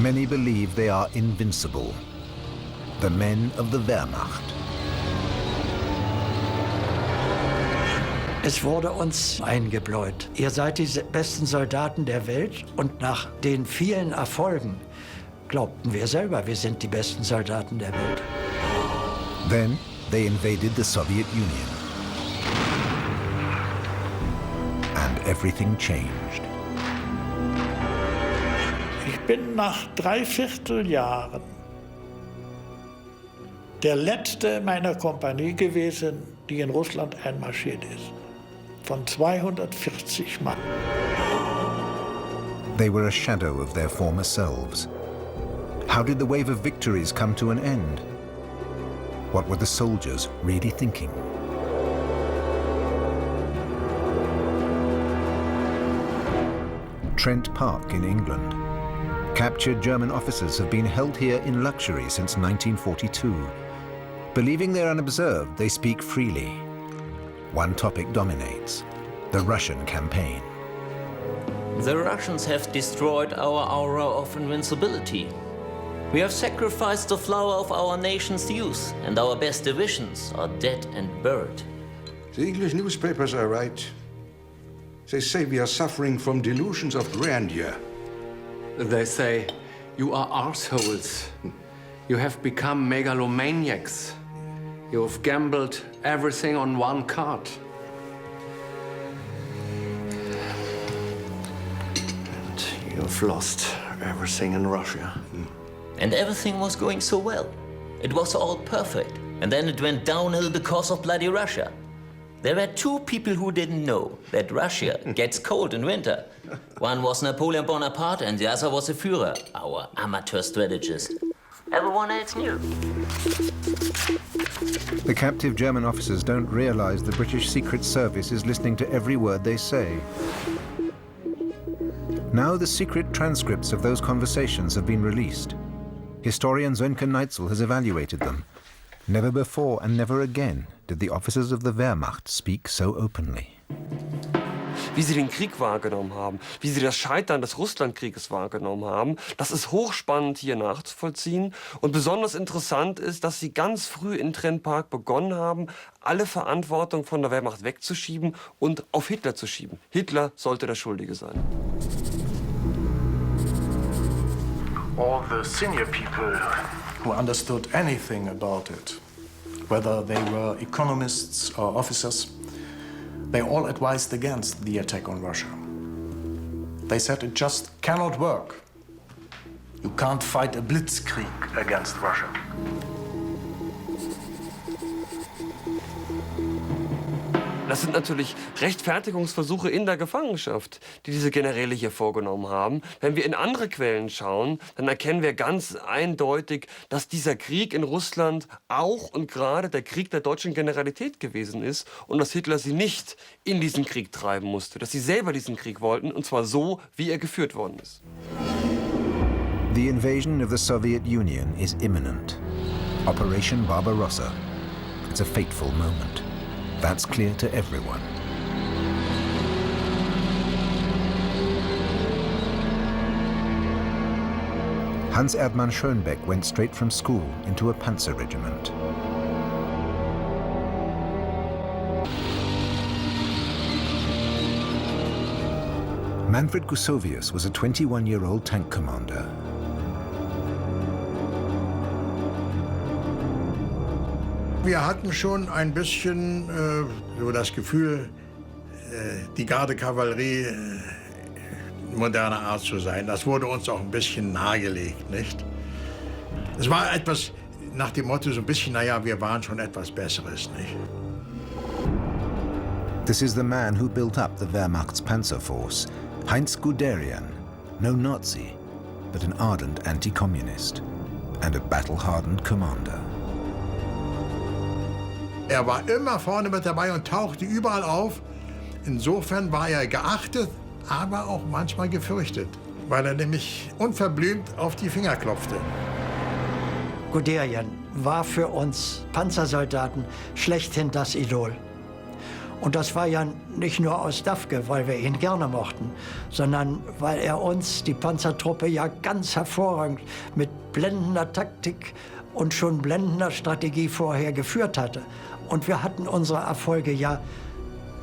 Many believe they are invincible. The men of the Wehrmacht. Es wurde uns eingebläut. Ihr seid die besten Soldaten der Welt und nach den vielen Erfolgen glaubten wir selber, wir sind die besten Soldaten der Welt. Then they invaded the Soviet Union. And everything changed. Ich bin nach 3/4 Jahren der letzte meiner Kompanie gewesen, die in Russland einmarschiert ist. Von 240 Mann. They were a shadow of their former selves. How did the wave of victories come to an end? What were the soldiers really thinking? Trent Park in England. Captured German officers have been held here in luxury since 1942. Believing they're unobserved, they speak freely. One topic dominates: the Russian campaign. The Russians have destroyed our aura of invincibility. We have sacrificed the flower of our nation's youth, and our best divisions are dead and buried. The English newspapers are right. They say we are suffering from delusions of grandeur. They say you are arseholes. You have become megalomaniacs. You have gambled everything on one card. And you have lost everything in Russia. And everything was going so well. It was all perfect. And then it went downhill because of bloody Russia. There were two people who didn't know that Russia gets cold in winter. One was Napoleon Bonaparte and the other was the Führer, our amateur strategist. Everyone else knew. The captive German officers don't realize the British Secret Service is listening to every word they say. Now the secret transcripts of those conversations have been released. Historian Sönke Neitzel has evaluated them. Never before and never again did the officers of the Wehrmacht speak so openly. Wie sie den Krieg wahrgenommen haben, wie sie das Scheitern des Russlandkrieges wahrgenommen haben, das ist hochspannend hier nachzuvollziehen. Und besonders interessant ist, dass sie ganz früh in Trent Park begonnen haben, alle Verantwortung von der Wehrmacht wegzuschieben und auf Hitler zu schieben. Hitler sollte der Schuldige sein. All the senior people who understood anything about it, whether they were economists or officers, they all advised against the attack on Russia. They said it just cannot work. You can't fight a blitzkrieg against Russia. Das sind natürlich Rechtfertigungsversuche in der Gefangenschaft, die diese Generäle hier vorgenommen haben. Wenn wir in andere Quellen schauen, dann erkennen wir ganz eindeutig, dass dieser Krieg in Russland auch und gerade der Krieg der deutschen Generalität gewesen ist und dass Hitler sie nicht in diesen Krieg treiben musste, dass sie selber diesen Krieg wollten, und zwar so, wie er geführt worden ist. The invasion of the Soviet Union is imminent. Operation Barbarossa. It's a fateful moment. That's clear to everyone. Hans Erdmann Schönbeck went straight from school into a panzer regiment. Manfred Gusovius was a 21-year-old tank commander. Wir hatten schon ein bisschen so das Gefühl, die Gardekavallerie moderner Art zu sein. Das wurde uns auch ein bisschen nahegelegt, nicht? Es war etwas nach dem Motto so ein bisschen, naja, wir waren schon etwas Besseres, nicht? This is the man who built up the Wehrmacht's panzer force, Heinz Guderian, no Nazi, but an ardent anti-communist and a battle-hardened commander. Er war immer vorne mit dabei und tauchte überall auf. Insofern war er geachtet, aber auch manchmal gefürchtet, weil er nämlich unverblümt auf die Finger klopfte. Guderian war für uns Panzersoldaten schlechthin das Idol. Und das war ja nicht nur aus Dafke, weil wir ihn gerne mochten, sondern weil er uns, die Panzertruppe, ja ganz hervorragend mit blendender Taktik und schon blendender Strategie vorher geführt hatte. Und wir hatten unsere Erfolge ja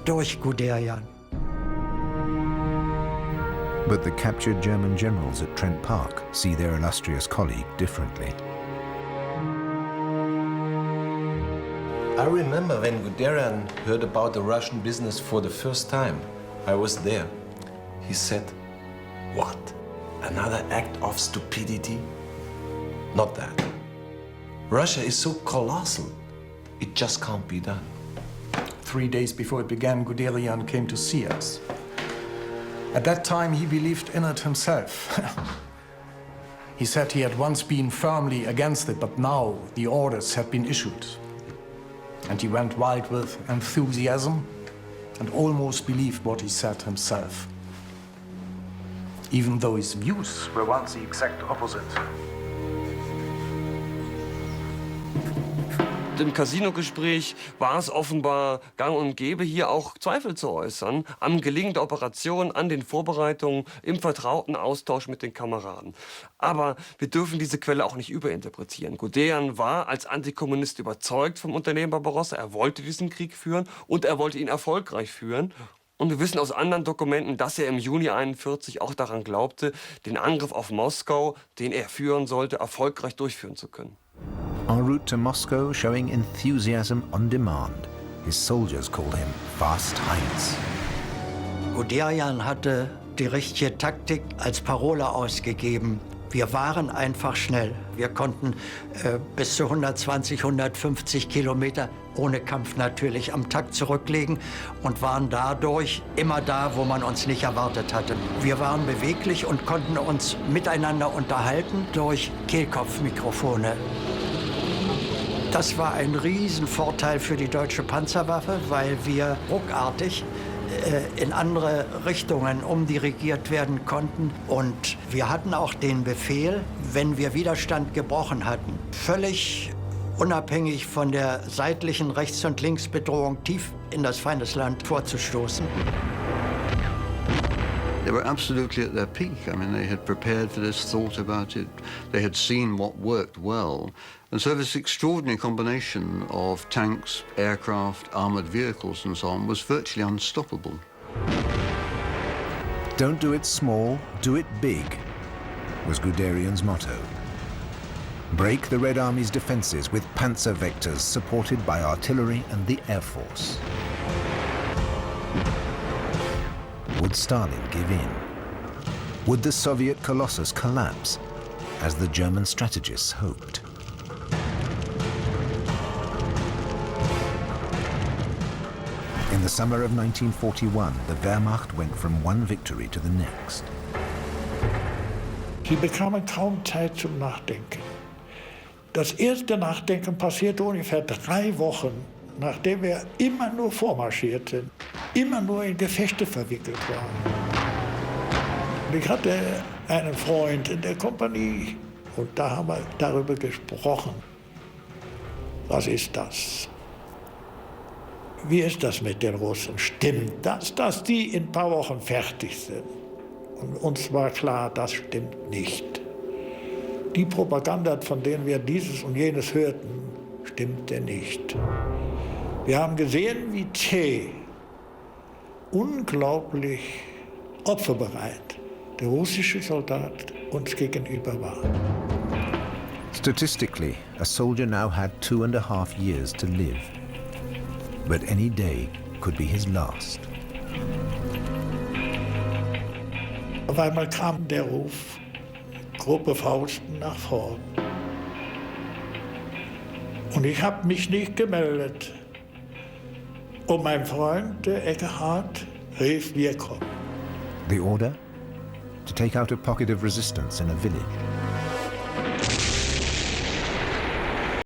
durch Guderian. But the captured German generals at Trent Park see their illustrious colleague differently. I remember when Guderian heard about the Russian business for the first time. I was there. He said, "What? Another act of stupidity? Not that. Russia is so colossal. It just can't be done." 3 days before it began, Guderian came to see us. At that time, he believed in it himself. He said he had once been firmly against it, but now the orders had been issued. And he went wild with enthusiasm and almost believed what he said himself, even though his views were once the exact opposite. Im Casino-Gespräch war es offenbar gang und gäbe, hier auch Zweifel zu äußern am Gelingen der Operation, an den Vorbereitungen, im vertrauten Austausch mit den Kameraden. Aber wir dürfen diese Quelle auch nicht überinterpretieren. Guderian war als Antikommunist überzeugt vom Unternehmen Barbarossa. Er wollte diesen Krieg führen und er wollte ihn erfolgreich führen. Und wir wissen aus anderen Dokumenten, dass er im Juni 1941 auch daran glaubte, den Angriff auf Moskau, den er führen sollte, erfolgreich durchführen zu können. En route to Moscow, showing enthusiasm on demand, his soldiers called him Fast Heinz. Guderian hatte die richtige Taktik als Parole ausgegeben. Wir waren einfach schnell. Wir konnten bis zu 120, 150 Kilometer ohne Kampf natürlich am Takt zurücklegen und waren dadurch immer da, wo man uns nicht erwartet hatte. Wir waren beweglich und konnten uns miteinander unterhalten durch Kehlkopfmikrofone. Das war ein Riesenvorteil für die deutsche Panzerwaffe, weil wir ruckartig in andere Richtungen umdirigiert werden konnten. Und wir hatten auch den Befehl, wenn wir Widerstand gebrochen hatten, völlig unabhängig von der seitlichen Rechts- und Linksbedrohung tief in das Feindesland vorzustoßen. They were absolutely at their peak. I mean, they had prepared for this, thought about it. They had seen what worked well. And so this extraordinary combination of tanks, aircraft, armored vehicles and so on was virtually unstoppable. Don't do it small, do it big, was Guderian's motto. Break the Red Army's defenses with panzer vectors supported by artillery and the Air Force. Would Stalin give in? Would the Soviet colossus collapse, as the German strategists hoped? In the summer of 1941, the Wehrmacht went from one victory to the next. Sie bekamen kaum Zeit zum Nachdenken. Das erste Nachdenken passierte ungefähr 3 Wochen, nachdem wir immer nur vormarschierten, immer nur in Gefechte verwickelt waren. Ich hatte einen Freund in der Kompanie und da haben wir darüber gesprochen. Was ist das? Wie ist das mit den Russen? Stimmt das, dass die in ein paar Wochen fertig sind? Und uns war klar, das stimmt nicht. Die Propaganda, von denen wir dieses und jenes hörten, stimmte nicht. Wir haben gesehen, wie zäh, unglaublich opferbereit der russische Soldat uns gegenüber war. Statistically, a soldier now had 2.5 years to live. But any day could be his last. Auf einmal kam der Ruf, Gruppe Fausten nach vorn. Und ich habe mich nicht gemeldet. Und mein Freund, der Eckhardt, rief, wir kommen. The order? To take out a pocket of resistance in a village.